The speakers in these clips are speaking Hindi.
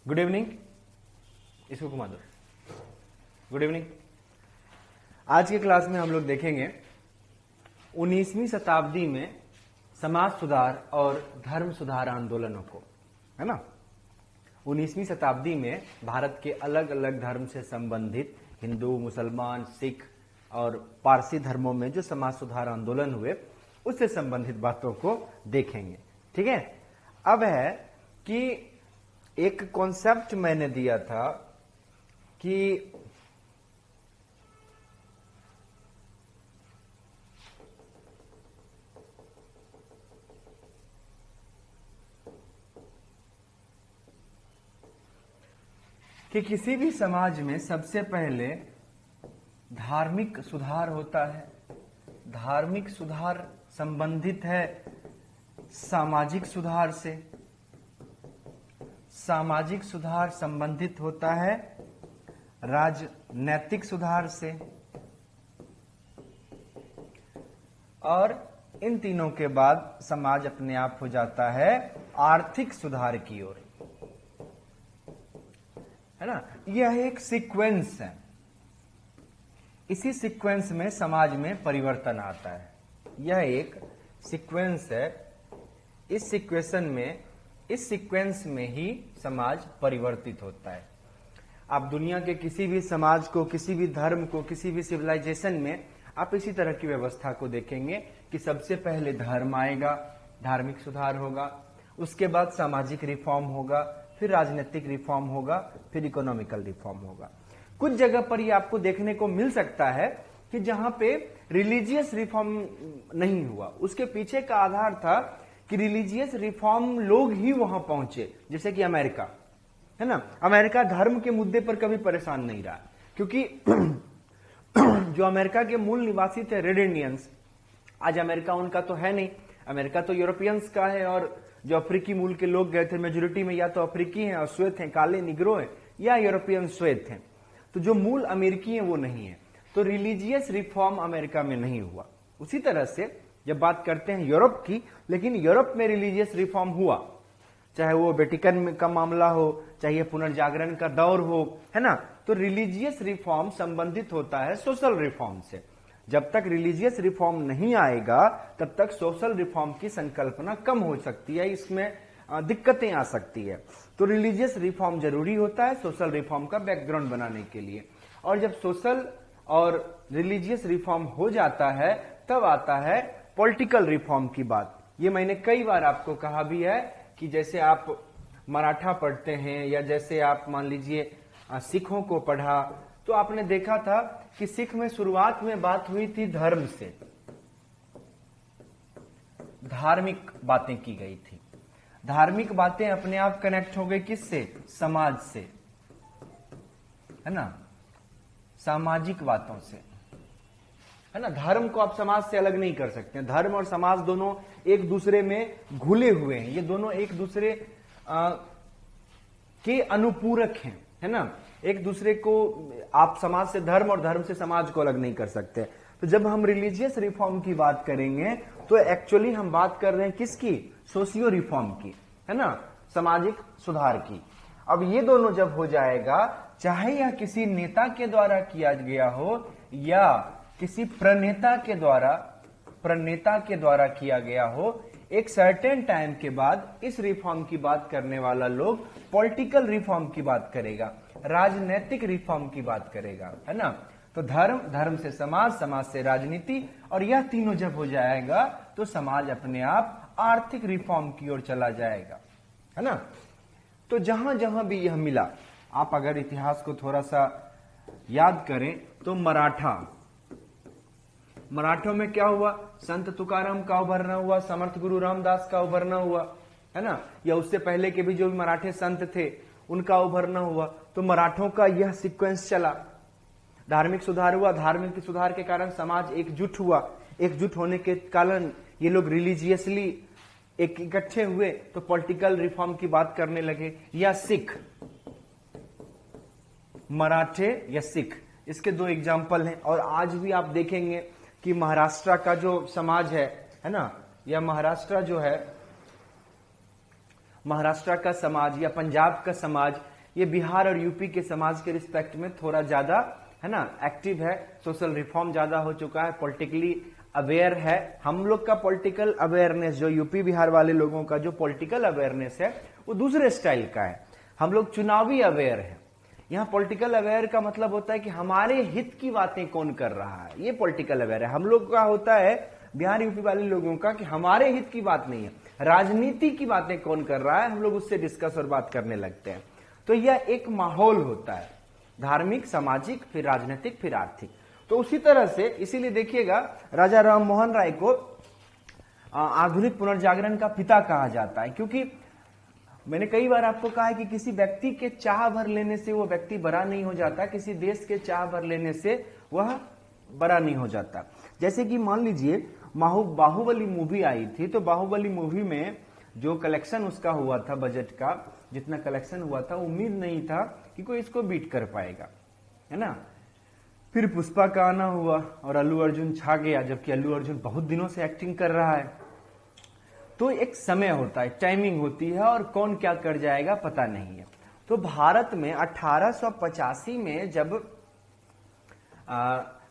गुड इवनिंग, इसको घुमा दो। Good evening. आज के क्लास में हम लोग देखेंगे 19वीं शताब्दी में समाज सुधार और धर्म सुधार आंदोलनों को, है ना। 19वीं शताब्दी में भारत के अलग अलग धर्म से संबंधित हिंदू, मुसलमान, सिख और पारसी धर्मों में जो समाज सुधार आंदोलन हुए उससे संबंधित बातों को देखेंगे। ठीक है। अब है कि एक कॉन्सेप्ट मैंने दिया था कि किसी भी समाज में सबसे पहले धार्मिक सुधार होता है। धार्मिक सुधार संबंधित है सामाजिक सुधार से। सामाजिक सुधार संबंधित होता है राजनैतिक सुधार से, और इन तीनों के बाद समाज अपने आप हो जाता है आर्थिक सुधार की ओर, है ना। यह एक सीक्वेंस है। इसी सीक्वेंस में समाज में परिवर्तन आता है। यह एक सीक्वेंस है। इस सीक्वेंस में ही समाज परिवर्तित होता है। आप दुनिया के किसी भी समाज को, किसी भी धर्म को, किसी भी सिविलाइजेशन में आप इसी तरह की व्यवस्था को देखेंगे कि सबसे पहले धर्म आएगा, धार्मिक सुधार होगा, उसके बाद सामाजिक रिफॉर्म होगा, फिर राजनीतिक रिफॉर्म होगा, फिर इकोनॉमिकल रिफॉर्म होगा। कुछ जगह पर ये आपको देखने को मिल सकता है कि जहां पे रिलीजियस रिफॉर्म नहीं हुआ, उसके पीछे का आधार था कि रिलीजियस रिफॉर्म लोग ही वहां पहुंचे। जैसे कि अमेरिका, है ना। अमेरिका धर्म के मुद्दे पर कभी परेशान नहीं रहा, क्योंकि जो अमेरिका के मूल निवासी थे रेड इंडियंस, आज अमेरिका उनका तो है नहीं। अमेरिका तो यूरोपियंस का है, और जो अफ्रीकी मूल के लोग गए थे मेजोरिटी में या तो अफ्रीकी हैं और श्वेत हैं, काले निग्रो हैं, या यूरोपियन श्वेत हैं। तो जो मूल अमेरिकी हैं वो नहीं है। तो रिलीजियस रिफॉर्म अमेरिका में नहीं हुआ। उसी तरह से जब बात करते हैं यूरोप की, लेकिन यूरोप में रिलीजियस रिफॉर्म हुआ, चाहे वो वेटिकन का मामला हो, चाहे पुनर्जागरण का दौर हो, है ना। तो रिलीजियस रिफॉर्म संबंधित होता है सोशल रिफॉर्म से। जब तक रिलीजियस रिफॉर्म नहीं आएगा तब तक सोशल रिफॉर्म की संकल्पना कम हो सकती है, इसमें दिक्कतें आ सकती है। तो रिलीजियस रिफॉर्म जरूरी होता है सोशल रिफॉर्म का बैकग्राउंड बनाने के लिए। और जब सोशल और रिलीजियस रिफॉर्म हो जाता है तब आता है पॉलिटिकल रिफॉर्म की बात। ये मैंने कई बार आपको कहा भी है कि जैसे आप मराठा पढ़ते हैं, या जैसे आप मान लीजिए सिखों को पढ़ा, तो आपने देखा था कि सिख में शुरुआत में बात हुई थी धर्म से, धार्मिक बातें की गई थी। धार्मिक बातें अपने आप कनेक्ट हो गई किससे? समाज से, है ना, सामाजिक बातों से, है ना। धर्म को आप समाज से अलग नहीं कर सकते। धर्म और समाज दोनों एक दूसरे में घुले हुए हैं। ये दोनों एक दूसरे के अनुपूरक हैं, है ना। एक दूसरे को आप समाज से धर्म और धर्म से समाज को अलग नहीं कर सकते। तो जब हम रिलीजियस रिफॉर्म की बात करेंगे तो एक्चुअली हम बात कर रहे हैं किसकी? सोशियो रिफॉर्म की, है ना, सामाजिक सुधार की। अब ये दोनों जब हो जाएगा, चाहे यह किसी नेता के द्वारा किया गया हो या किसी प्रणेता के द्वारा किया गया हो, एक सर्टेन टाइम के बाद इस रिफॉर्म की बात करने वाला लोग पॉलिटिकल रिफॉर्म की बात करेगा, राजनीतिक रिफॉर्म की बात करेगा, है ना। तो धर्म, धर्म से समाज, समाज से राजनीति, और यह तीनों जब हो जाएगा तो समाज अपने आप आर्थिक रिफॉर्म की ओर चला जाएगा, है ना। तो जहां जहां भी यह मिला, आप अगर इतिहास को थोड़ा सा याद करें तो मराठों में क्या हुआ? संत तुकाराम का उभरना हुआ, समर्थ गुरु रामदास का उभरना हुआ, है ना, या उससे पहले के भी जो भी मराठे संत थे उनका उभरना हुआ। तो मराठों का यह सीक्वेंस चला। धार्मिक सुधार हुआ, धार्मिक सुधार के कारण समाज एकजुट हुआ, एकजुट होने के कारण ये लोग रिलीजियसली एक इकट्ठे हुए तो पॉलिटिकल रिफॉर्म की बात करने लगे। या सिख, मराठे या सिख, इसके दो एग्जाम्पल हैं। और आज भी आप देखेंगे कि महाराष्ट्र का जो समाज है ना, या महाराष्ट्र जो है, महाराष्ट्र का समाज या पंजाब का समाज, ये बिहार और यूपी के समाज के रिस्पेक्ट में थोड़ा ज्यादा है ना एक्टिव है, सोशल रिफॉर्म ज्यादा हो चुका है, पॉलिटिकली अवेयर है। हम लोग का पॉलिटिकल अवेयरनेस, जो यूपी बिहार वाले लोगों का जो पॉलिटिकल अवेयरनेस है वो दूसरे स्टाइल का है। हम लोग चुनावी अवेयर है। यहाँ पॉलिटिकल अवेयर का मतलब होता है कि हमारे हित की बातें कौन कर रहा है, ये पॉलिटिकल अवेयर है। हम लोग का होता है बिहार यूपी वाले लोगों का कि हमारे हित की बात नहीं है, राजनीति की बातें कौन कर रहा है, हम लोग उससे डिस्कस और बात करने लगते हैं। तो यह एक माहौल होता है, धार्मिक, सामाजिक, फिर राजनीतिक, फिर आर्थिक। तो उसी तरह से इसीलिए देखिएगा राजा राम मोहन राय को आधुनिक पुनर्जागरण का पिता कहा जाता है, क्योंकि मैंने कई बार आपको कहा है कि किसी व्यक्ति के चाह भर लेने से वो व्यक्ति बड़ा नहीं हो जाता, किसी देश के चाह भर लेने से वह बड़ा नहीं हो जाता। जैसे कि मान लीजिए बाहुबली मूवी आई थी, तो बाहुबली मूवी में जो कलेक्शन उसका हुआ था, बजट का जितना कलेक्शन हुआ था, उम्मीद नहीं था कि कोई इसको बीट कर पाएगा, है ना। फिर पुष्पा का आना हुआ और अल्लू अर्जुन छा गया, जबकि अल्लू अर्जुन बहुत दिनों से एक्टिंग कर रहा है। तो एक समय होता है, टाइमिंग होती है, और कौन क्या कर जाएगा पता नहीं है। तो भारत में 1885 में जब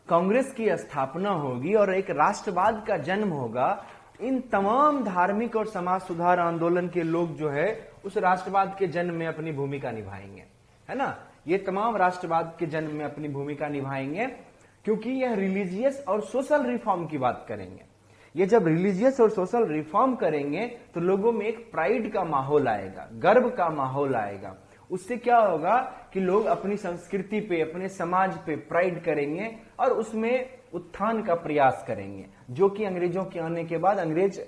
कांग्रेस की स्थापना होगी और एक राष्ट्रवाद का जन्म होगा, इन तमाम धार्मिक और समाज सुधार आंदोलन के लोग जो है उस राष्ट्रवाद के जन्म में अपनी भूमिका निभाएंगे, है ना। ये तमाम राष्ट्रवाद के जन्म में अपनी भूमिका निभाएंगे, क्योंकि यह रिलीजियस और सोशल रिफॉर्म की बात करेंगे। ये जब रिलीजियस और सोशल रिफॉर्म करेंगे तो लोगों में एक प्राइड का माहौल आएगा, गर्व का माहौल आएगा। उससे क्या होगा कि लोग अपनी संस्कृति पे, अपने समाज पे प्राइड करेंगे और उसमें उत्थान का प्रयास करेंगे, जो कि अंग्रेजों के आने के बाद अंग्रेज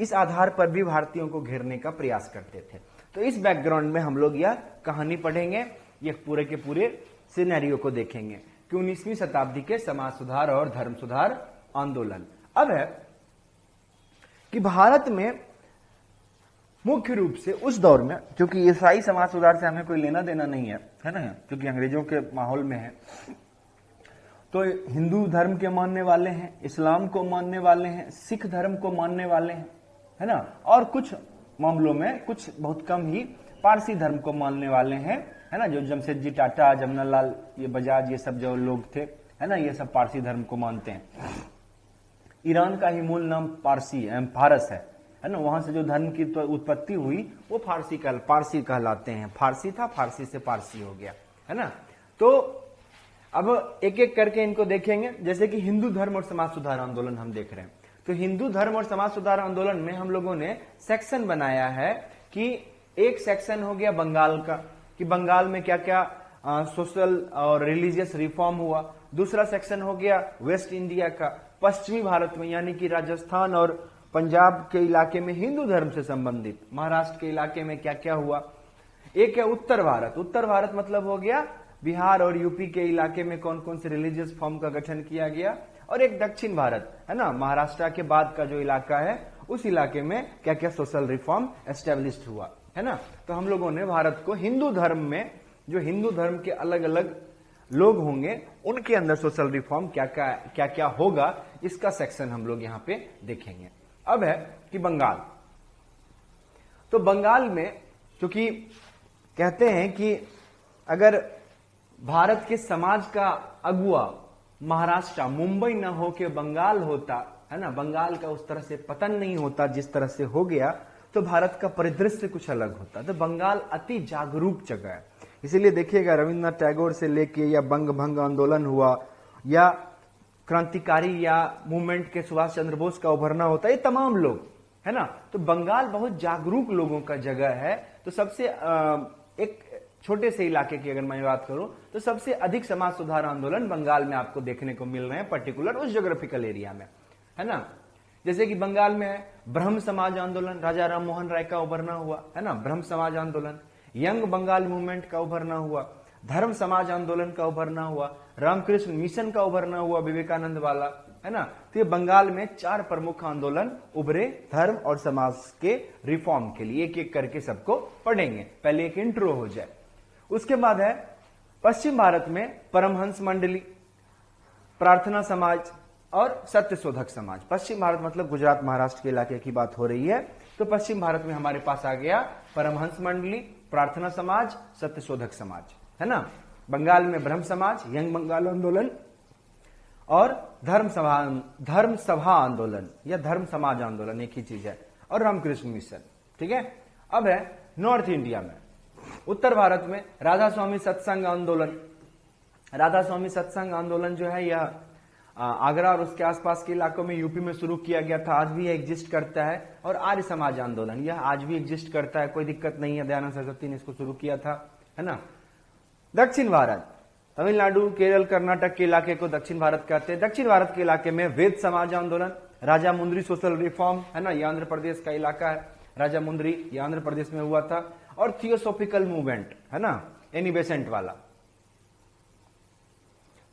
इस आधार पर भी भारतीयों को घेरने का प्रयास करते थे। तो इस बैकग्राउंड में हम लोग यह कहानी पढ़ेंगे, ये पूरे के पूरे सिनेरियो को देखेंगे कि 19वीं शताब्दी के समाज सुधार और धर्म सुधार आंदोलन। अब है कि भारत में मुख्य रूप से उस दौर में, क्योंकि ईसाई समाज सुधार से हमें कोई लेना देना नहीं है ना, क्योंकि अंग्रेजों के माहौल में है, तो हिंदू धर्म के मानने वाले हैं, इस्लाम को मानने वाले हैं, सिख धर्म को मानने वाले हैं, है ना, और कुछ मामलों में कुछ बहुत कम ही पारसी धर्म को मानने वाले हैं, है ना। जो जमशेदजी टाटा, जमनालाल ये बजाज, ये सब जो लोग थे, है ना, ये सब पारसी धर्म को मानते हैं। ईरान का ही मूल नाम पारसी है, फारस है ना। वहां से जो धर्म की उत्पत्ति हुई वो पारसी कहलाते हैं। फारसी था, फारसी से पारसी हो गया, है ना। तो अब एक एक करके इनको देखेंगे। जैसे कि हिंदू धर्म और समाज सुधार आंदोलन हम देख रहे हैं, तो हिंदू धर्म और समाज सुधार आंदोलन में हम लोगों ने सेक्शन बनाया है कि एक सेक्शन हो गया बंगाल का, कि बंगाल में क्या क्या सोशल और रिलीजियस रिफॉर्म हुआ। दूसरा सेक्शन हो गया वेस्ट इंडिया का, पश्चिमी भारत में, यानी कि राजस्थान और पंजाब के इलाके में हिंदू धर्म से संबंधित, महाराष्ट्र के इलाके में क्या क्या हुआ। एक है उत्तर भारत। उत्तर भारत मतलब हो गया बिहार और यूपी के इलाके में कौन कौन से रिलीजियस फॉर्म का गठन किया गया। और एक दक्षिण भारत, है ना, महाराष्ट्र के बाद का जो इलाका है, उस इलाके में क्या क्या सोशल रिफॉर्म एस्टेब्लिश हुआ, है ना। तो हम लोगों ने भारत को हिंदू धर्म में, जो हिंदू धर्म के अलग अलग लोग होंगे, उनके अंदर सोशल रिफॉर्म क्या क्या होगा, इसका सेक्शन हम लोग यहाँ पे देखेंगे। अब है कि बंगाल। तो बंगाल में क्योंकि कहते हैं कि अगर भारत के समाज का अगुआ महाराष्ट्र, मुंबई न हो के बंगाल होता, है ना, बंगाल का उस तरह से पतन नहीं होता जिस तरह से हो गया, तो भारत का परिदृश्य कुछ अलग होता। तो बंगाल अति जागरूक जगह है। इसीलिए देखिएगा रविन्द्रनाथ टैगोर से लेके या बंग भंग आंदोलन हुआ या क्रांतिकारी या मूवमेंट के सुभाष चंद्र बोस का उभरना होता है, ये तमाम लोग, है ना। तो बंगाल बहुत जागरूक लोगों का जगह है। तो सबसे एक छोटे से इलाके की अगर मैं बात करूं तो सबसे अधिक समाज सुधार आंदोलन बंगाल में आपको देखने को मिल रहे हैं, पर्टिकुलर उस ज्योग्राफिकल एरिया में, है ना। जैसे कि बंगाल में है ब्रह्म समाज आंदोलन, राजा राम मोहन राय का उभरना हुआ, है ना, ब्रह्म समाज आंदोलन। यंग बंगाल मूवमेंट का उभरना हुआ, धर्म समाज आंदोलन का उभरना हुआ, रामकृष्ण मिशन का उभरना हुआ, विवेकानंद वाला, है ना। तो ये बंगाल में 4 प्रमुख आंदोलन उभरे धर्म और समाज के रिफॉर्म के लिए। एक एक करके सबको पढ़ेंगे, पहले एक इंट्रो हो जाए। उसके बाद है पश्चिम भारत में परमहंस मंडली, प्रार्थना समाज और सत्यशोधक समाज। पश्चिम भारत मतलब गुजरात महाराष्ट्र के इलाके की बात हो रही है। तो पश्चिम भारत में हमारे पास आ गया परमहंस मंडली, प्रार्थना समाज, सत्यशोधक समाज, है ना। बंगाल में ब्रह्म समाज, यंग बंगाल आंदोलन, और धर्म सभा आंदोलन या धर्म समाज आंदोलन एक ही चीज है, और रामकृष्ण मिशन, ठीक है। अब है नॉर्थ इंडिया में, उत्तर भारत में राधा स्वामी सत्संग आंदोलन। राधा स्वामी सत्संग आंदोलन जो है यह आगरा और उसके आसपास के इलाकों में यूपी में शुरू किया गया था, आज भी यह एग्जिस्ट करता है। और आर्य समाज आंदोलन यह आज भी एग्जिस्ट करता है, कोई दिक्कत नहीं है, दयानंद सरस्वती ने इसको शुरू किया था, है ना। दक्षिण भारत, तमिलनाडु, केरल, कर्नाटक के इलाके को दक्षिण भारत कहते हैं। दक्षिण भारत के इलाके में वेद समाज आंदोलन, राजा मुंद्री सोशल रिफॉर्म, है ना, ये आंध्र प्रदेश का इलाका है, राजा मुंद्री ये आंध्र प्रदेश में हुआ था। और थियोसोफिकल मूवमेंट, है ना, एनी बेसेंट वाला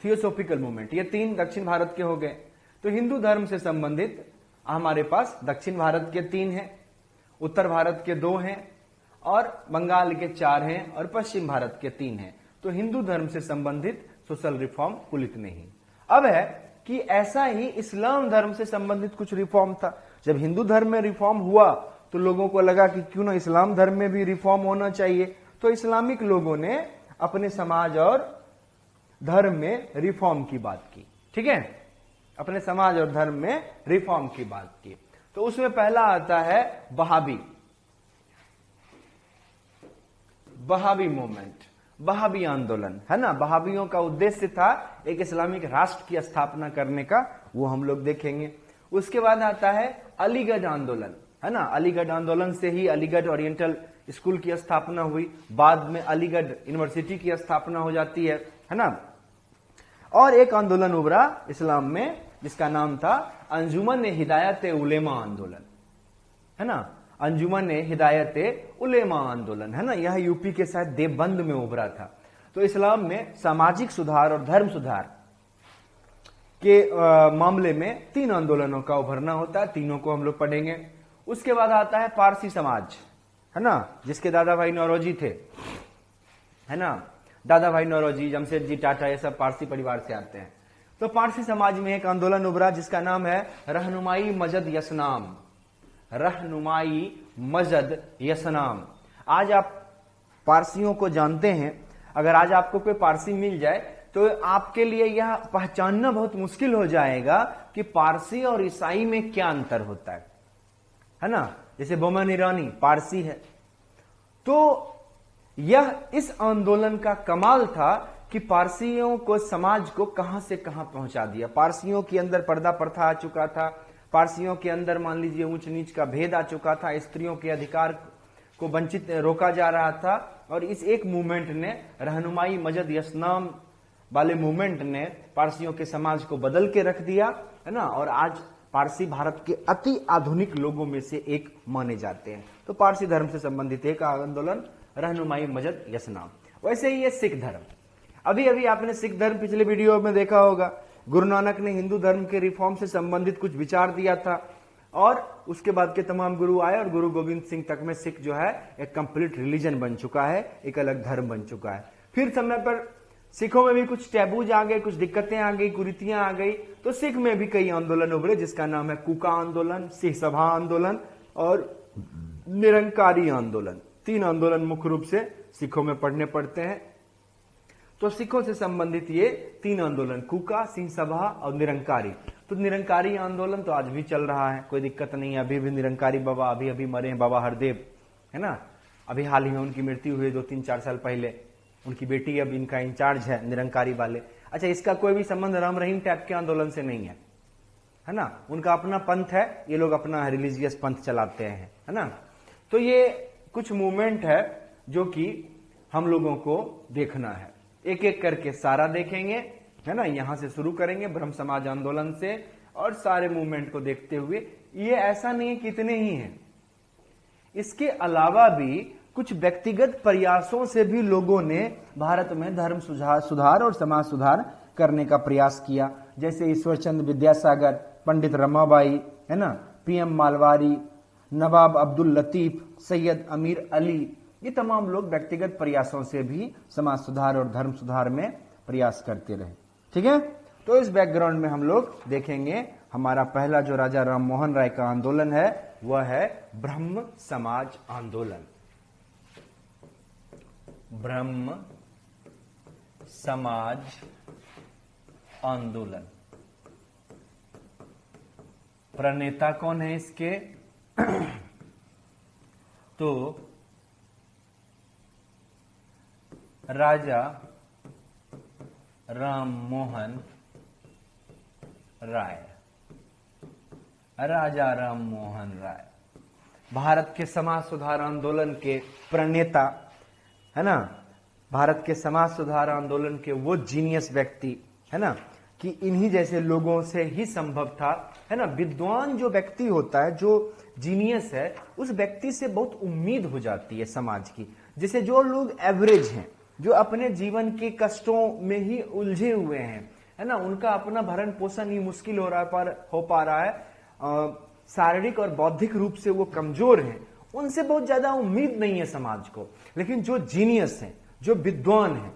थियोसोफिकल मूवमेंट, ये 3 दक्षिण भारत के हो गए। तो हिंदू धर्म से संबंधित हमारे पास दक्षिण भारत के 3 हैं, उत्तर भारत के 2 हैं, और बंगाल के 4 हैं, और पश्चिम भारत के 3 हैं। तो हिंदू धर्म से संबंधित सोशल रिफॉर्म कुल इतने ही। अब है कि ऐसा ही इस्लाम धर्म से संबंधित कुछ रिफॉर्म था। जब हिंदू धर्म में रिफॉर्म हुआ तो लोगों को लगा कि क्यों ना इस्लाम धर्म में भी रिफॉर्म होना चाहिए। तो इस्लामिक लोगों ने अपने समाज और धर्म में रिफॉर्म की बात की, ठीक है, अपने समाज और धर्म में रिफॉर्म की बात की। तो उसमें पहला आता है बहाबी मूवमेंट, बहाबी आंदोलन, है ना। बहाबियों का उद्देश्य था एक इस्लामिक राष्ट्र की स्थापना करने का, वो हम लोग देखेंगे। उसके बाद आता है अलीगढ़ आंदोलन, है ना। अलीगढ़ आंदोलन से ही अलीगढ़ ओरिएंटल स्कूल की स्थापना हुई, बाद में अलीगढ़ यूनिवर्सिटी की स्थापना हो जाती है ना। और एक आंदोलन उभरा इस्लाम में जिसका नाम था अंजुमन हिदायत उलेमा आंदोलन, है ना। अंजुमन हिदायत उलेमा आंदोलन, है ना, यह यूपी के शायद देवबंद में उभरा था। तो इस्लाम में सामाजिक सुधार और धर्म सुधार के मामले में 3 आंदोलनों का उभरना होता है, तीनों को हम लोग पढ़ेंगे। उसके बाद आता है पारसी समाज, है ना, जिसके दादा भाई नौरोजी थे, है ना। दादा भाई नौरोजी, जमशेदजी टाटा, ये सब पारसी परिवार से आते हैं। तो पारसी समाज में एक आंदोलन उभरा जिसका नाम है रहनुमाई मजद यसनाम, रहनुमाई मजद यसनाम। आज आप पारसियों को जानते हैं, अगर आज आपको कोई पारसी मिल जाए तो आपके लिए यह पहचानना बहुत मुश्किल हो जाएगा कि पारसी और ईसाई में क्या अंतर होता है ना। जैसे बोमन ईरानी पारसी है। तो यह इस आंदोलन का कमाल था कि पारसियों को, समाज को कहां से कहां पहुंचा दिया। पारसियों के अंदर पर्दा प्रथा आ चुका था, पारसियों के अंदर मान लीजिए ऊंच नीच का भेद आ चुका था, स्त्रियों के अधिकार को वंचित रोका जा रहा था। और इस एक मूवमेंट ने, रहनुमाई मजद यसनाम वाले मूवमेंट ने पारसियों के समाज को बदल के रख दिया, है ना। और आज पारसी भारत के अति आधुनिक लोगों में से एक माने जाते हैं। तो पारसी धर्म से संबंधित एक आंदोलन रहनुमाई मजद यसनाम। वैसे ही ये सिख धर्म, अभी अभी आपने सिख धर्म पिछले वीडियो में देखा होगा। गुरु नानक ने हिंदू धर्म के रिफॉर्म से संबंधित कुछ विचार दिया था, और उसके बाद के तमाम गुरु आए, और गुरु गोविंद सिंह तक में सिख जो है एक कंप्लीट रिलीजन बन चुका है, एक अलग धर्म बन चुका है। फिर समय पर सिखों में भी कुछ टैबूज आ गए, कुछ दिक्कतें आ गई, कुरीतियां आ गई। तो सिख में भी कई आंदोलन उभरे जिसका नाम है कूका आंदोलन, सिंह सभा आंदोलन और निरंकारी आंदोलन। 3 आंदोलन मुख्य रूप से सिखों में पढ़ने पड़ते हैं। तो सिखों से संबंधित ये 3 आंदोलन, कूका, सिंह सभा और निरंकारी। तो निरंकारी आंदोलन तो आज भी चल रहा है, कोई दिक्कत नहीं है। अभी भी निरंकारी बाबा अभी मरे हैं, बाबा हरदेव, है ना। अभी हाल ही में उनकी मृत्यु हुई 2-3-4 साल पहले। उनकी बेटी अब इनका इंचार्ज है निरंकारी वाले। अच्छा, इसका कोई भी संबंध राम रहीम टाइप के आंदोलन से नहीं है ना। उनका अपना पंथ है, ये लोग अपना रिलीजियस पंथ चलाते हैं, है ना। तो ये कुछ मूवमेंट है जो कि हम लोगों को देखना है, एक एक करके सारा देखेंगे, है ना। यहां से शुरू करेंगे ब्रह्म समाज आंदोलन से, और सारे मूवमेंट को देखते हुए। ये ऐसा नहीं है कि इतने ही हैं, इसके अलावा भी कुछ व्यक्तिगत प्रयासों से भी लोगों ने भारत में धर्म सुधार और समाज सुधार करने का प्रयास किया। जैसे ईश्वरचंद विद्यासागर, पंडित रमाबाई, है ना, पीएम मालवारी, नवाब अब्दुल लतीफ, सैयद अमीर अली, ये तमाम लोग व्यक्तिगत प्रयासों से भी समाज सुधार और धर्म सुधार में प्रयास करते रहे, ठीक है। तो इस बैकग्राउंड में हम लोग देखेंगे हमारा पहला जो राजा राम मोहन राय का आंदोलन है वह है ब्रह्म समाज आंदोलन। ब्रह्म समाज आंदोलन। प्रणेता कौन है इसके? तो राजा राम मोहन राय। राजा राम मोहन राय भारत के समाज सुधार आंदोलन के प्रणेता है ना, भारत के समाज सुधार आंदोलन के वो जीनियस व्यक्ति है ना, कि इन्हीं जैसे लोगों से ही संभव था है ना। विद्वान जो व्यक्ति होता है, जो जीनियस है, उस व्यक्ति से बहुत उम्मीद हो जाती है समाज की। जैसे जो लोग एवरेज हैं, जो अपने जीवन के कष्टों में ही उलझे हुए हैं है ना, उनका अपना भरण पोषण ही मुश्किल हो पा रहा है, शारीरिक और बौद्धिक रूप से वो कमजोर हैं, उनसे बहुत ज्यादा उम्मीद नहीं है समाज को। लेकिन जो जीनियस हैं, जो विद्वान हैं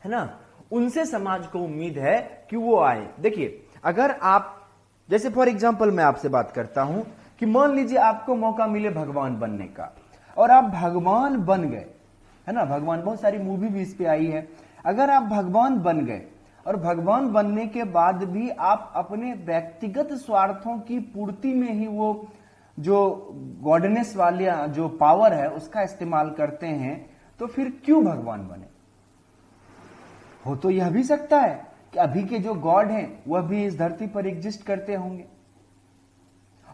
है ना, उनसे समाज को उम्मीद है कि वो आए। देखिए, अगर आप, जैसे फॉर एग्जांपल मैं आपसे बात करता हूं कि मान लीजिए आपको मौका मिले भगवान बनने का, और आप भगवान बन गए है ना, भगवान, बहुत सारी मूवी भी इस पे आई है। अगर आप भगवान बन गए और भगवान बनने के बाद भी आप अपने व्यक्तिगत स्वार्थों की पूर्ति में ही वो जो गॉडनेस वाली जो पावर है उसका इस्तेमाल करते हैं, तो फिर क्यों भगवान बने? हो तो यह भी सकता है कि अभी के जो गॉड हैं वह भी इस धरती पर एग्जिस्ट करते होंगे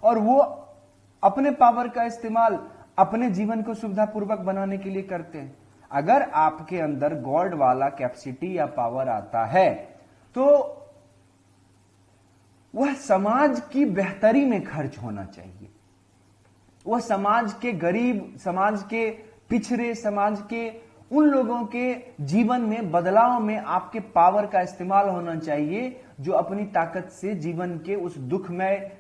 और वो अपने पावर का इस्तेमाल अपने जीवन को सुविधापूर्वक बनाने के लिए करते हैं। अगर आपके अंदर गॉड वाला कैपेसिटी या पावर आता है तो वह समाज की बेहतरी में खर्च होना चाहिए। वह समाज के गरीब, समाज के पिछड़े, समाज के उन लोगों के जीवन में बदलाव में आपके पावर का इस्तेमाल होना चाहिए जो अपनी ताकत से जीवन के उस दुखमय,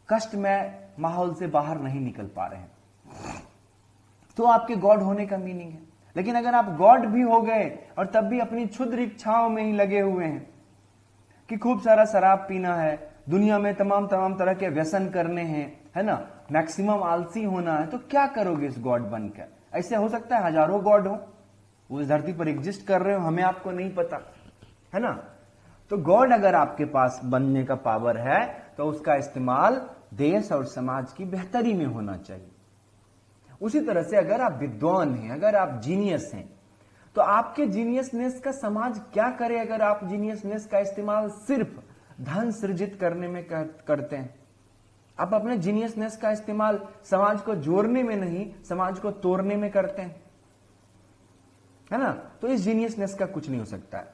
कष्टमय माहौल से बाहर नहीं निकल पा रहे हैं। तो आपके गॉड होने का मीनिंग है। लेकिन अगर आप गॉड भी हो गए और तब भी अपनी क्षुद्र इच्छाओं में ही लगे हुए हैं कि खूब सारा शराब पीना है, दुनिया में तमाम तरह के व्यसन करने हैं है ना, मैक्सिमम आलसी होना है, तो क्या करोगे इस गॉड बनकर? ऐसे हो सकता है हजारों गॉड हो, वो इस धरती पर एग्जिस्ट कर रहे हो, हमें आपको नहीं पता है ना। तो गॉड अगर आपके पास बनने का पावर है तो उसका इस्तेमाल देश और समाज की बेहतरी में होना चाहिए। उसी तरह से अगर आप विद्वान हैं, अगर आप जीनियस हैं, तो आपके जीनियसनेस का समाज क्या करे अगर आप जीनियसनेस का इस्तेमाल सिर्फ धन सृजित करने में करते हैं? आप अपने जीनियसनेस का इस्तेमाल समाज को जोड़ने में नहीं, समाज को तोड़ने में करते हैं है ना, तो इस जीनियसनेस का कुछ नहीं हो सकता है।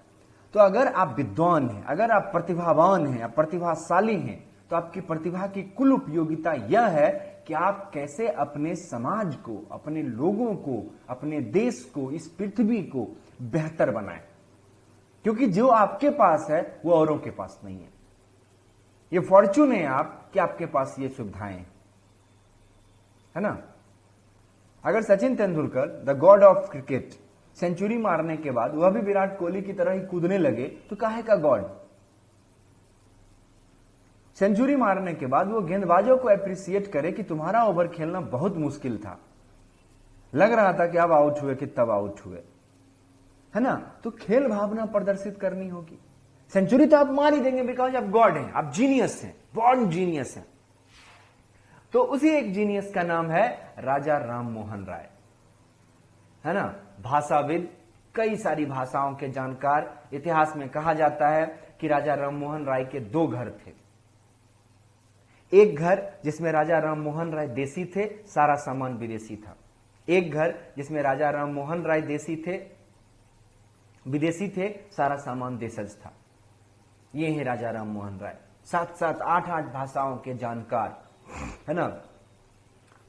तो अगर आप विद्वान हैं, अगर आप प्रतिभावान हैं, आप प्रतिभाशाली हैं, तो आपकी प्रतिभा की कुल उपयोगिता यह है कि आप कैसे अपने समाज को, अपने लोगों को, अपने देश को, इस पृथ्वी को बेहतर बनाएं। क्योंकि जो आपके पास है वो औरों के पास नहीं है। ये फॉर्चून है आप कि आपके पास ये सुविधाएं है ना। अगर Sachin Tendulkar, the god of cricket, century मारने के बाद वह भी विराट कोहली की तरह ही कूदने लगे, तो काहे का गॉड? सेंचुरी मारने के बाद वो गेंदबाजों को अप्रिशिएट करे कि तुम्हारा ओवर खेलना बहुत मुश्किल था, लग रहा था कि अब आउट हुए कि तब आउट हुए है ना। तो खेल भावना प्रदर्शित करनी होगी। सेंचुरी तो आप मार ही देंगे बिकॉज आप गॉड हैं, आप जीनियस हैं, बॉर्न जीनियस हैं। तो उसी एक जीनियस का नाम है राजा राम मोहन राय है ना। भाषाविद, कई सारी भाषाओं के जानकार। इतिहास में कहा जाता है कि राजा राम मोहन राय के दो घर थे। एक घर जिसमें राजा राम मोहन राय देसी थे, सारा सामान विदेशी था। एक घर जिसमें राजा राम मोहन राय विदेशी थे, सारा सामान देशज था। ये है राजा राम मोहन राय, 7-7, 8-8 भाषाओं के जानकार है ना।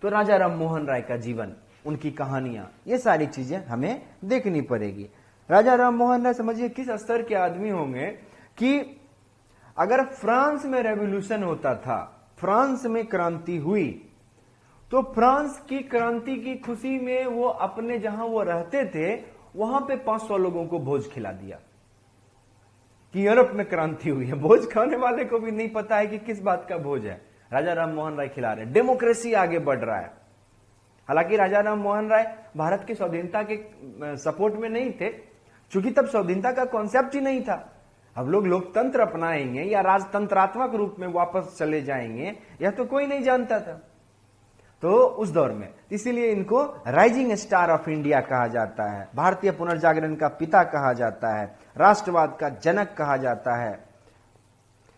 तो राजा राम मोहन राय का जीवन, उनकी कहानियां, ये सारी चीजें हमें देखनी पड़ेगी। राजा राम मोहन राय समझिए किस स्तर के आदमी होंगे कि अगर फ्रांस में रेवोल्यूशन होता था, फ्रांस में क्रांति हुई, तो फ्रांस की क्रांति की खुशी में वो अपने जहां वो रहते थे वहां पे 500 लोगों को भोज खिला दिया कि यूरोप में क्रांति हुई है। भोज खाने वाले को भी नहीं पता है कि किस बात का भोज है, राजा राम मोहन राय खिला रहे हैं। डेमोक्रेसी आगे बढ़ रहा है हालांकि राजा राम मोहन राय भारत की स्वाधीनता के सपोर्ट में नहीं थे, क्योंकि तब स्वाधीनता का कॉन्सेप्ट ही नहीं था। अब लोग लोकतंत्र अपनाएंगे या राजतंत्रात्मक रूप में वापस चले जाएंगे, यह तो कोई नहीं जानता था तो उस दौर में। इसीलिए इनको राइजिंग स्टार ऑफ इंडिया कहा जाता है, भारतीय पुनर्जागरण का पिता कहा जाता है, राष्ट्रवाद का जनक कहा जाता है,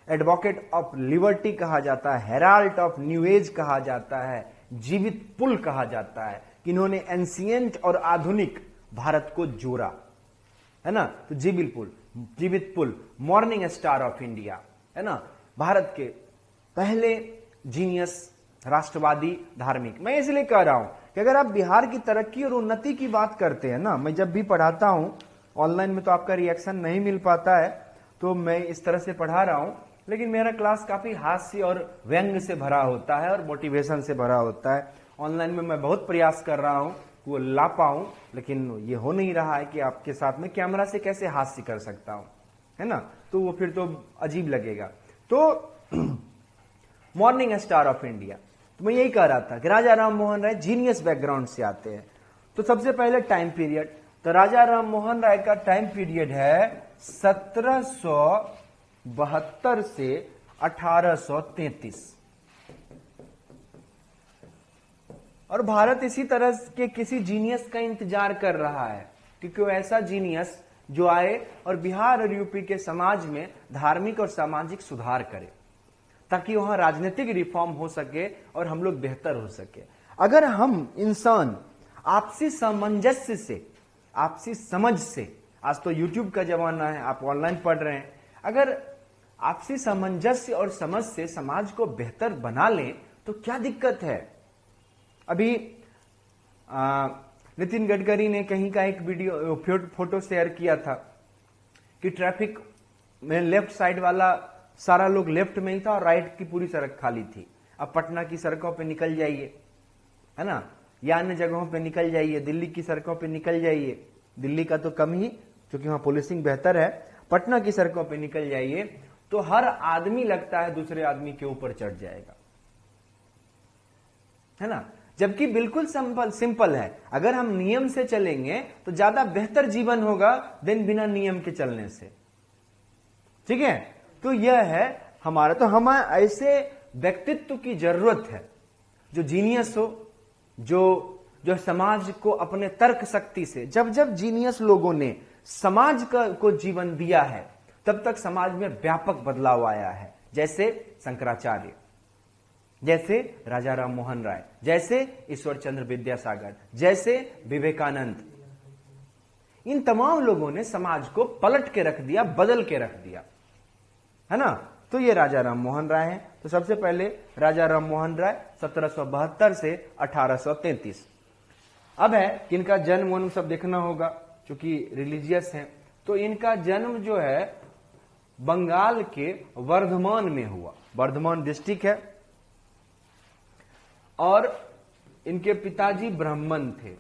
एडवोकेट ऑफ लिबर्टी कहा जाता है, हेराल्ड ऑफ न्यू एज कहा जाता है, जीवित पुल कहा जाता है कि इन्होंने एंशिएंट और आधुनिक भारत को जोड़ा, है ना। तो जीवित पुल, मॉर्निंग स्टार ऑफ इंडिया, है ना, भारत के पहले जीनियस राष्ट्रवादी धार्मिक। मैं इसलिए कह रहा हूं कि अगर आप बिहार की तरक्की और उन्नति की बात करते हैं ना, मैं जब भी पढ़ाता हूं ऑनलाइन में तो आपका रिएक्शन नहीं मिल पाता है, तो मैं इस तरह से पढ़ा रहा हूं, लेकिन मेरा क्लास काफी हास्य और व्यंग से भरा होता है और मोटिवेशन से भरा होता है। ऑनलाइन में मैं बहुत प्रयास कर रहा हूं वो ला पाऊं, लेकिन ये हो नहीं रहा है कि आपके साथ में कैमरा से कैसे हास्य कर सकता हूं, है ना, तो वो फिर तो अजीब लगेगा। तो मॉर्निंग स्टार ऑफ इंडिया, तो मैं यही कह रहा था कि राजा राम मोहन राय जीनियस बैकग्राउंड से आते हैं। तो सबसे पहले टाइम पीरियड, तो राजा राम मोहन राय का टाइम पीरियड है 1772 से 1833, और भारत इसी तरह के किसी जीनियस का इंतजार कर रहा है, क्योंकि वो ऐसा जीनियस जो आए और बिहार और यूपी के समाज में धार्मिक और सामाजिक सुधार करे, ताकि वहां राजनीतिक रिफॉर्म हो सके और हम लोग बेहतर हो सके। अगर हम इंसान आपसी सामंजस्य से, आपसी समझ से, आज तो यूट्यूब का जमाना है, आप ऑनलाइन पढ़ रहे हैं, अगर आपसी सामंजस्य और समझ से समाज को बेहतर बना लें तो क्या दिक्कत है। अभी नितिन गडकरी ने कहीं का एक वीडियो फोटो शेयर किया था कि ट्रैफिक में लेफ्ट साइड वाला सारा लोग लेफ्ट में ही था और राइट की पूरी सड़क खाली थी। अब पटना की सड़कों पे निकल जाइए, है ना, या अन्य जगहों पे निकल जाइए, दिल्ली की सड़कों पे निकल जाइए, दिल्ली का तो कम ही क्योंकि वहां पुलिसिंग बेहतर है, पटना की सड़कों पे निकल जाइए तो हर आदमी लगता है दूसरे आदमी के ऊपर चढ़ जाएगा, है ना। जबकि बिल्कुल सिंपल है, अगर हम नियम से चलेंगे तो ज्यादा बेहतर जीवन होगा दिन बिना नियम के चलने से, ठीक है। तो यह है हमारा, तो हमें ऐसे व्यक्तित्व की जरूरत है जो जीनियस हो, जो समाज को अपने तर्क शक्ति से, जब जब जीनियस लोगों ने समाज को जीवन दिया है तब तक समाज में व्यापक बदलाव आया है। जैसे शंकराचार्य, जैसे राजा राम मोहन राय, जैसे ईश्वर चंद्र विद्यासागर, जैसे विवेकानंद, इन तमाम लोगों ने समाज को पलट के रख दिया, बदल के रख दिया, है ना। तो ये राजा राम मोहन राय हैं। तो सबसे पहले राजा राम मोहन राय 1772 से 1833। अब है कि इनका जन्म सब देखना होगा क्योंकि रिलीजियस हैं। तो इनका जन्म जो है बंगाल के वर्धमान में हुआ, वर्धमान डिस्ट्रिक्ट है, और इनके पिताजी ब्राह्मण थे।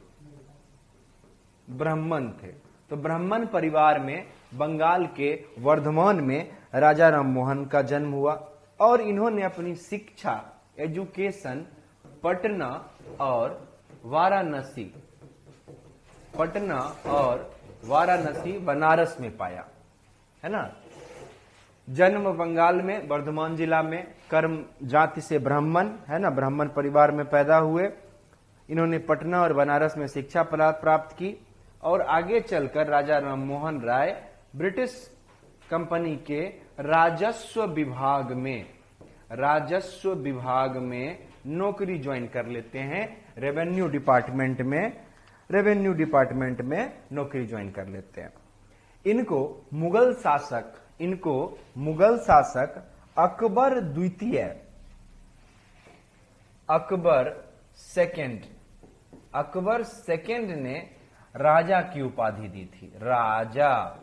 तो ब्राह्मण परिवार में बंगाल के वर्धमान में राजा राम मोहन का जन्म हुआ, और इन्होंने अपनी शिक्षा, एजुकेशन पटना और वाराणसी बनारस में पाया, है ना। जन्म बंगाल में वर्धमान जिला में, कर्म जाति से ब्राह्मण, है ना, ब्राह्मण परिवार में पैदा हुए। इन्होंने पटना और बनारस में शिक्षा प्राप्त की, और आगे चलकर राजा राम मोहन राय ब्रिटिश कंपनी के राजस्व विभाग में नौकरी ज्वाइन कर लेते हैं। रेवेन्यू डिपार्टमेंट में नौकरी ज्वाइन कर लेते हैं। इनको मुगल शासक अकबर द्वितीय, अकबर सेकंड ने राजा की उपाधि दी थी, राजा।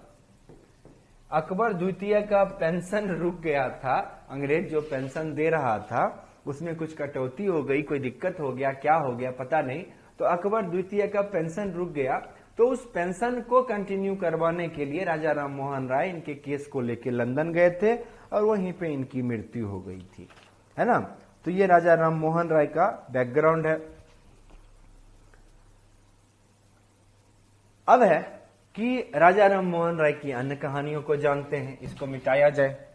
अकबर द्वितीय का पेंशन रुक गया था, अंग्रेज जो पेंशन दे रहा था उसमें कुछ कटौती हो गई, कोई दिक्कत हो गया, क्या हो गया पता नहीं, तो अकबर द्वितीय का पेंशन रुक गया। तो उस पेंशन को कंटिन्यू करवाने के लिए राजा राम मोहन राय इनके केस को लेकर लंदन गए थे, और वहीं पे इनकी मृत्यु हो गई थी, है ना। तो ये राजा राम मोहन राय का बैकग्राउंड है। अब है कि राजा राम मोहन राय की अन्य कहानियों को जानते हैं, इसको मिटाया जाए।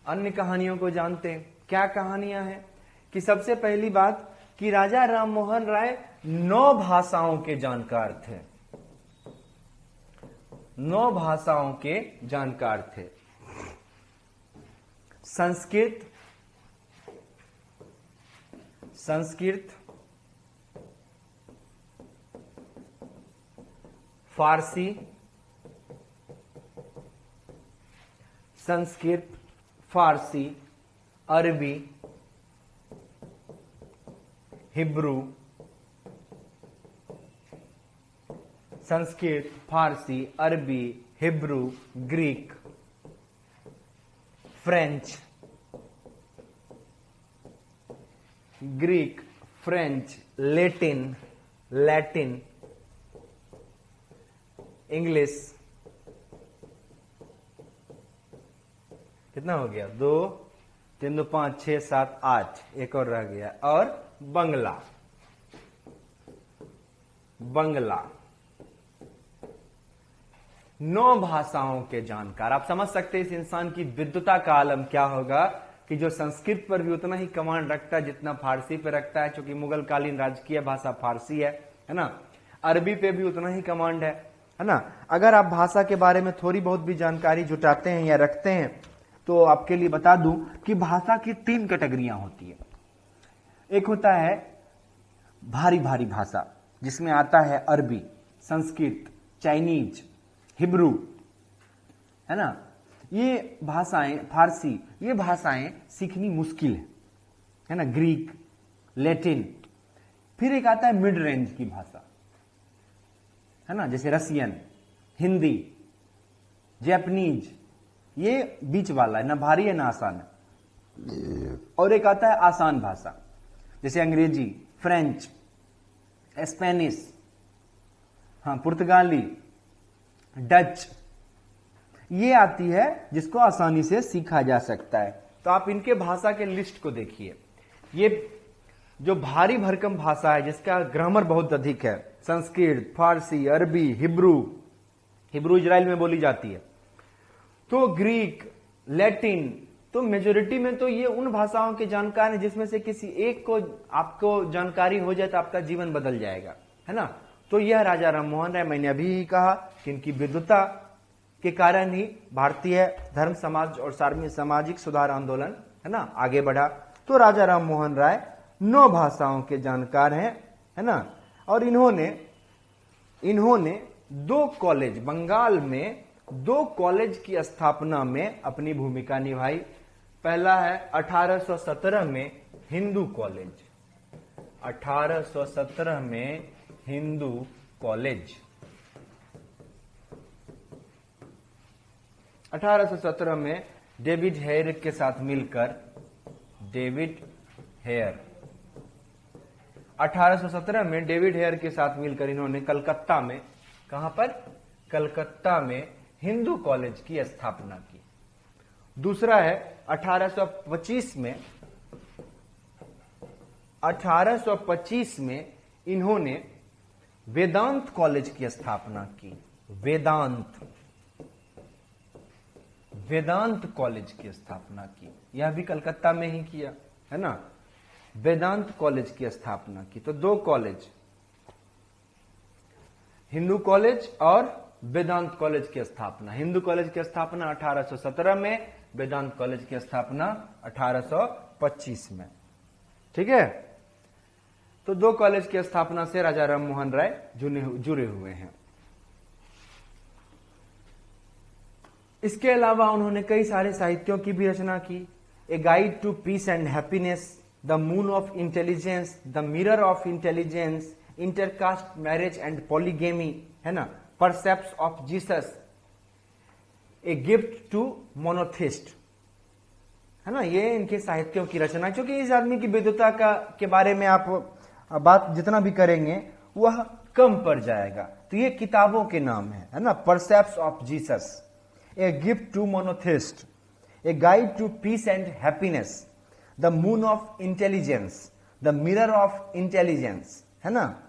अन्य कहानियों को जानते हैं। क्या कहानियां हैं? कि सबसे पहली बात कि राजा राम मोहन राय 9 भाषाओं के जानकार थे। 9 भाषाओं के जानकार थे। संस्कृत, फारसी, अरबी, हिब्रू, संस्कृत, फारसी, अरबी, Hebrew, Greek, French, Latin, English. कितना हो गया? 2, 3, 2, 5, 6, 7, 8, एक और रह गया। और बंगला। 9 भाषाओं के जानकार। आप समझ सकते हैं इस इंसान की विद्वता का आलम क्या होगा कि जो संस्कृत पर भी उतना ही कमांड रखता है जितना फारसी पे रखता है, क्योंकि मुगल कालीन राजकीय भाषा फारसी है ना। अरबी पे भी उतना ही कमांड है ना। अगर आप भाषा के बारे में थोड़ी बहुत भी जानकारी जुटाते हैं या रखते हैं तो आपके लिए बता दूं कि भाषा की 3 कैटेगरियां होती है। एक होता है भारी भाषा, जिसमें आता है अरबी, संस्कृत, चाइनीज, हिब्रू, है ना। ये भाषाएं, फारसी, ये भाषाएं सीखनी मुश्किल है ना। Greek, Latin. फिर एक आता है मिड रेंज की भाषा, है ना, जैसे रसियन, हिंदी, जापानीज। ये बीच वाला है, ना भारी है ना आसान है। और एक आता है आसान भाषा, जैसे अंग्रेजी, फ्रेंच, स्पेनिश, हाँ, पुर्तगाली, डच। ये आती है जिसको आसानी से सीखा जा सकता है। तो आप इनके भाषा के लिस्ट को देखिए। ये जो भारी भरकम भाषा है जिसका ग्रामर बहुत अधिक है, संस्कृत, फारसी, अरबी, हिब्रू इजराइल में बोली जाती है। तो ग्रीक, लैटिन, तो मेजोरिटी में तो ये उन भाषाओं के जानकार हैं जिसमें से किसी एक को आपको जानकारी हो जाए तो आपका जीवन बदल जाएगा, है ना। तो यह राजा राम मोहन राय, मैंने अभी ही कहा कि इनकी विद्वता के कारण ही भारतीय धर्म, समाज और सामाजिक सुधार आंदोलन, है ना, आगे बढ़ा। तो राजा राम मोहन राय 9 भाषाओं के जानकार हैं, है ना। और इन्होंने 2 कॉलेज, बंगाल में 2 कॉलेज की स्थापना में अपनी भूमिका निभाई। पहला है 1817 में हिंदू कॉलेज। 1817 में हिंदू कॉलेज। 1817 में डेविड हेयर के साथ मिलकर, 1817 में डेविड हेयर के साथ मिलकर इन्होंने कलकत्ता में, कहां पर? कलकत्ता में हिंदू कॉलेज की स्थापना की। दूसरा है 1825 में इन्होंने वेदांत कॉलेज की स्थापना की। वेदांत कॉलेज की स्थापना की, यह भी कलकत्ता में ही किया, है ना। वेदांत कॉलेज की स्थापना की। तो 2 कॉलेज, हिंदू कॉलेज और वेदांत कॉलेज की स्थापना। हिंदू कॉलेज की स्थापना 1817 में, वेदांत कॉलेज की स्थापना 1825 में। ठीक है। तो 2 कॉलेज की स्थापना से राजा राम मोहन राय जुड़े हुए हैं। इसके अलावा उन्होंने कई सारे साहित्यों की भी रचना की। A guide to peace and happiness, the moon of intelligence, the mirror of intelligence, intercaste marriage and polygamy, है ना, precepts of Jesus, a gift to monotheist, है ना। ये इनके साहित्यों की रचना, क्योंकि इस आदमी की विद्वता के बारे में आप बात जितना भी करेंगे वह कम पड़ जाएगा। तो ये किताबों के नाम है ना। Precepts of Jesus, a gift to monotheist, a guide to peace and happiness, the moon of intelligence, the mirror of intelligence, है ना।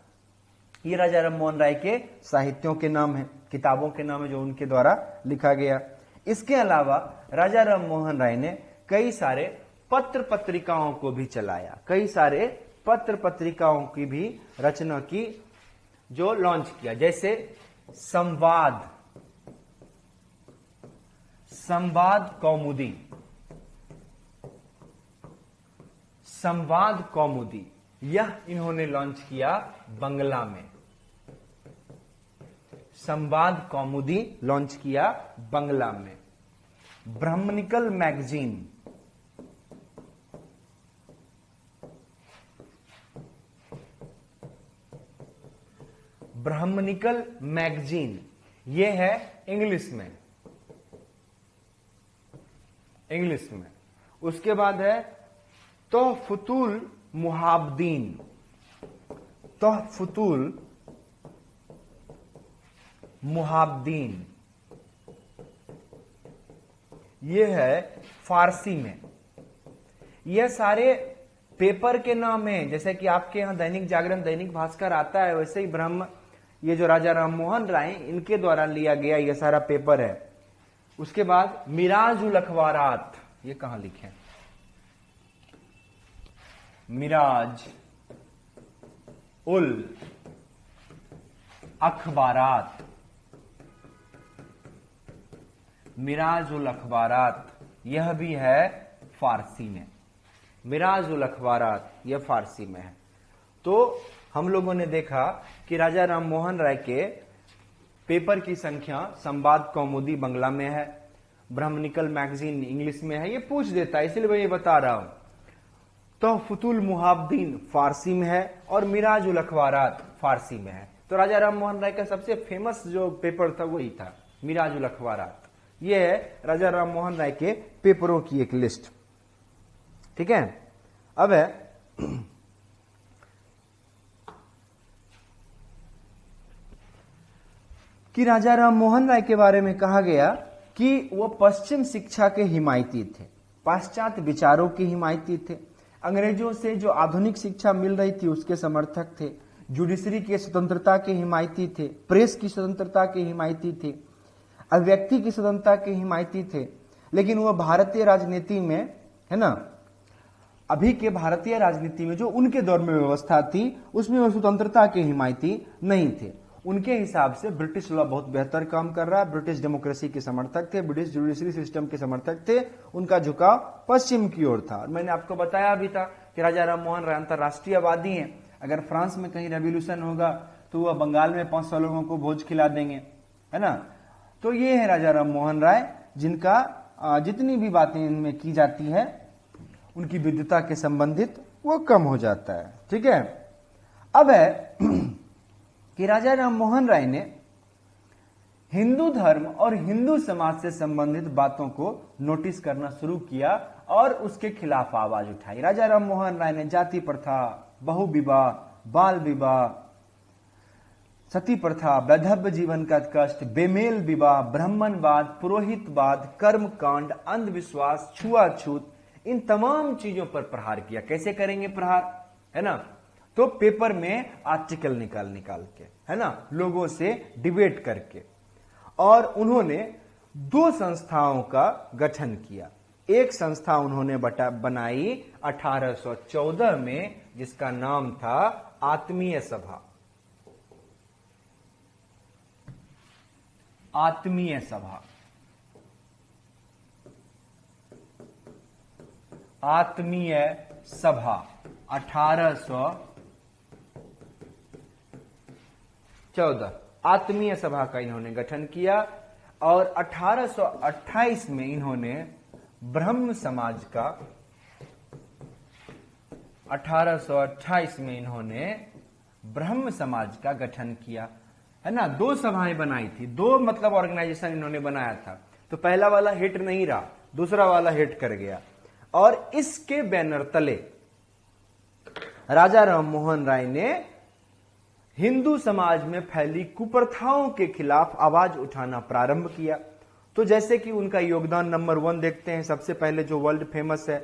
ये राजा राम मोहन राय के साहित्यों के नाम है, किताबों के नाम है जो उनके द्वारा लिखा गया। इसके अलावा राजा राम मोहन राय ने कई सारे पत्र पत्रिकाओं को भी चलाया, कई सारे पत्र पत्रिकाओं की भी रचना की, जो लॉन्च किया, जैसे संवाद, संवाद कौमुदी, संवाद कौमुदी, यह इन्होंने लॉन्च किया बंगला में। संवाद कौमुदी लॉन्च किया बंगला में। ब्राह्मणिकल मैगजीन, ब्राह्मणिकल मैगजीन, यह है इंग्लिश में, इंग्लिश में। उसके बाद है तोहफतुल मुहाब्दीन, तोहफतुल मुहाब्दीन, यह है फारसी में। यह सारे पेपर के नाम हैं, जैसे कि आपके यहां दैनिक जागरण, दैनिक भास्कर आता है, वैसे ही ब्रह्म, ये जो राजा राम मोहन राय इनके द्वारा लिया गया यह सारा पेपर है। उसके बाद मिराज उल अखबारात, ये कहां लिखे, मिराज उल अखबारात, मिराज उल अखबारात, यह भी है फारसी में। मिराज उल अखबारात यह फारसी में है। तो हम लोगों ने देखा कि राजा राम मोहन राय के पेपर की संख्या संवाद कौमुदी बंगला में है, ब्राह्मणिकल मैगजीन इंग्लिश में है, ये पूछ देता है इसलिए मैं ये बता रहा हूं। तोहफतुल मुहाब्दीन फारसी में है और मिराज उल अखबारात फारसी में है। तो राजा राम मोहन राय का सबसे फेमस जो पेपर था वही था मिराज उल अखबारात। ये है राजा राम मोहन राय के पेपरों की एक लिस्ट, ठीक है। अब है कि राजा राम मोहन राय के बारे में कहा गया कि वो पश्चिम शिक्षा के हिमायती थे, पाश्चात्य विचारों के हिमायती थे, अंग्रेजों से जो आधुनिक शिक्षा मिल रही थी उसके समर्थक थे, जुडिशरी के स्वतंत्रता के हिमायती थे, प्रेस की स्वतंत्रता के हिमायती थे, अभिव्यक्ति की स्वतंत्रता के हिमायती थे। लेकिन वह भारतीय राजनीति में, है ना, अभी के भारतीय राजनीति में जो उनके दौर में व्यवस्था थी उसमें वो स्वतंत्रता के हिमायती नहीं थे। उनके हिसाब से ब्रिटिश लॉ बहुत बेहतर काम कर रहा है, ब्रिटिश डेमोक्रेसी के समर्थक थे, ब्रिटिश जुडिशरी सिस्टम के समर्थक थे, उनका झुकाव पश्चिम की ओर था। और मैंने आपको बताया भी था कि राजा राम मोहन राय अंतर्राष्ट्रीयवादी हैं। अगर फ्रांस में कहीं रेवोल्यूशन होगा तो वह बंगाल में 500 लोगों को भोज खिला देंगे, है ना। तो ये है राजा राम मोहन राय, जिनका जितनी भी बातें इनमें की जाती है उनकी विद्वता के संबंधित वो कम हो जाता है, ठीक है। अब है कि राजा राम मोहन राय ने हिंदू धर्म और हिंदू समाज से संबंधित बातों को नोटिस करना शुरू किया और उसके खिलाफ आवाज उठाई। राजा राम मोहन राय ने जाति प्रथा, बहु विवाह, बाल विवाह, सती प्रथा, वैधव्य जीवन का कष्ट, बेमेल विवाह, ब्राह्मणवाद, पुरोहितवाद, कर्मकांड, अंधविश्वास, छुआछूत, इन तमाम चीजों पर प्रहार किया। कैसे करेंगे प्रहार, है ना, तो पेपर में आर्टिकल निकाल के, है ना, लोगों से डिबेट करके। और उन्होंने 2 संस्थाओं का गठन किया। एक संस्था उन्होंने बनाई 1814 में जिसका नाम था आत्मीय सभा। आत्मीय सभा, आत्मीय सभा 1814 आत्मीय सभा का इन्होंने गठन किया। और 1828 में इन्होंने ब्रह्म समाज का 1828 में इन्होंने ब्रह्म समाज का गठन किया, है ना। 2 सभाएं बनाई थी, 2 मतलब ऑर्गेनाइजेशन इन्होंने बनाया था। तो पहला वाला हिट नहीं रहा, दूसरा वाला हिट कर गया। और इसके बैनर तले राजा राम मोहन राय ने हिंदू समाज में फैली कुप्रथाओं के खिलाफ आवाज उठाना प्रारंभ किया। तो जैसे कि उनका योगदान नंबर 1 देखते हैं, सबसे पहले जो वर्ल्ड फेमस है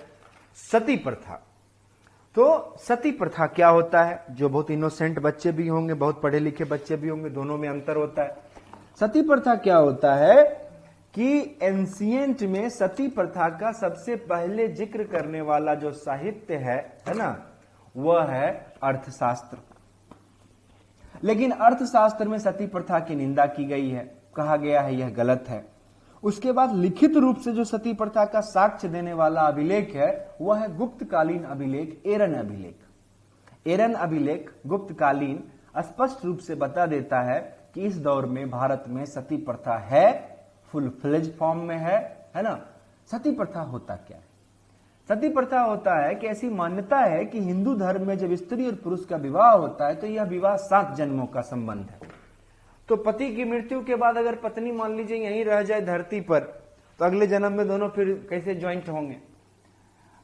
सती प्रथा। तो सती प्रथा क्या होता है, जो बहुत इनोसेंट बच्चे भी होंगे, बहुत पढ़े लिखे बच्चे भी होंगे, दोनों में अंतर होता है। सती प्रथा क्या होता है कि एंशिएंट में सती प्रथा का सबसे पहले जिक्र करने वाला जो साहित्य है ना, वह है अर्थशास्त्र। लेकिन अर्थशास्त्र में सती प्रथा की निंदा की गई है, कहा गया है यह गलत है। उसके बाद लिखित रूप से जो सती प्रथा का साक्ष्य देने वाला अभिलेख है वह है गुप्तकालीन अभिलेख, एरन अभिलेख। एरन अभिलेख गुप्तकालीन स्पष्ट रूप से बता देता है कि इस दौर में भारत में सती प्रथा है, फुल फ्लेज फॉर्म में है ना। सती प्रथा होता क्या है? सती प्रथा होता है कि ऐसी मान्यता है कि हिंदू धर्म में जब स्त्री और पुरुष का विवाह होता है तो यह विवाह 7 जन्मों का संबंध है। तो पति की मृत्यु के बाद अगर पत्नी मान लीजिए यहीं रह जाए धरती पर, तो अगले जन्म में दोनों फिर कैसे ज्वाइंट होंगे?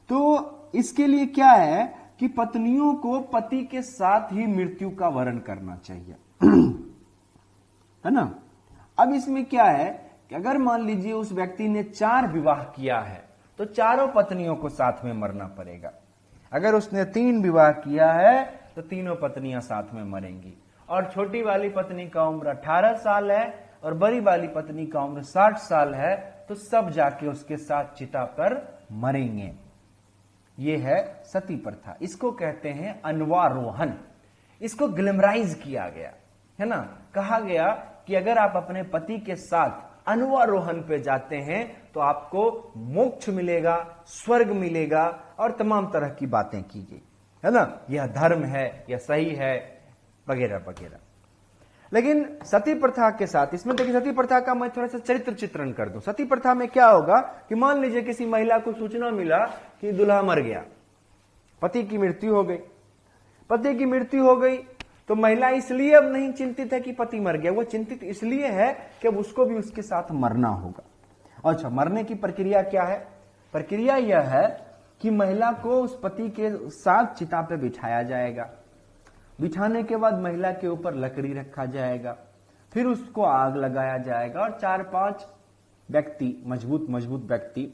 तो इसके लिए क्या है कि पत्नियों को पति के साथ ही मृत्यु का वरण करना चाहिए है ना। अब इसमें क्या है कि अगर मान लीजिए उस व्यक्ति ने 4 विवाह किया है तो चारों पत्नियों को साथ में मरना पड़ेगा। अगर उसने 3 विवाह किया है तो तीनों पत्नियां साथ में मरेंगी। और छोटी वाली पत्नी का उम्र 18 साल है और बड़ी वाली पत्नी का उम्र 60 साल है, तो सब जाके उसके साथ चिता पर मरेंगे। ये है सती प्रथा। इसको कहते हैं अनवारोहन। इसको ग्लैमराइज किया गया है ना। कहा गया कि अगर आप अपने पति के साथ अनवारोहन पे जाते हैं तो आपको मोक्ष मिलेगा, स्वर्ग मिलेगा और तमाम तरह की बातें की गई है ना। यह धर्म है, यह सही है, वगैरह वगैरह। लेकिन सती प्रथा के साथ इसमें देखिए, सती प्रथा का मैं थोड़ा सा चरित्र चित्रण कर दूं। सती प्रथा में क्या होगा कि मान लीजिए किसी महिला को सूचना मिला कि दूल्हा मर गया, पति की मृत्यु हो गई। पति की मृत्यु हो गई तो महिला इसलिए अब नहीं चिंतित है कि पति मर गया, वो चिंतित इसलिए है कि अब उसको भी उसके साथ मरना होगा। अच्छा, मरने की प्रक्रिया क्या है? प्रक्रिया यह है कि महिला को उस पति के साथ चिता पे बिठाया जाएगा। बिठाने के बाद महिला के ऊपर लकड़ी रखा जाएगा, फिर उसको आग लगाया जाएगा और 4-5 व्यक्ति, मजबूत व्यक्ति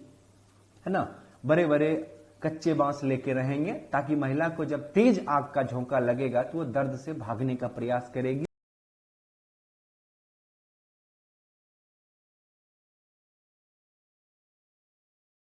है ना, बड़े बड़े कच्चे बांस लेके रहेंगे ताकि महिला को जब तेज आग का झोंका लगेगा तो वो दर्द से भागने का प्रयास करेगी।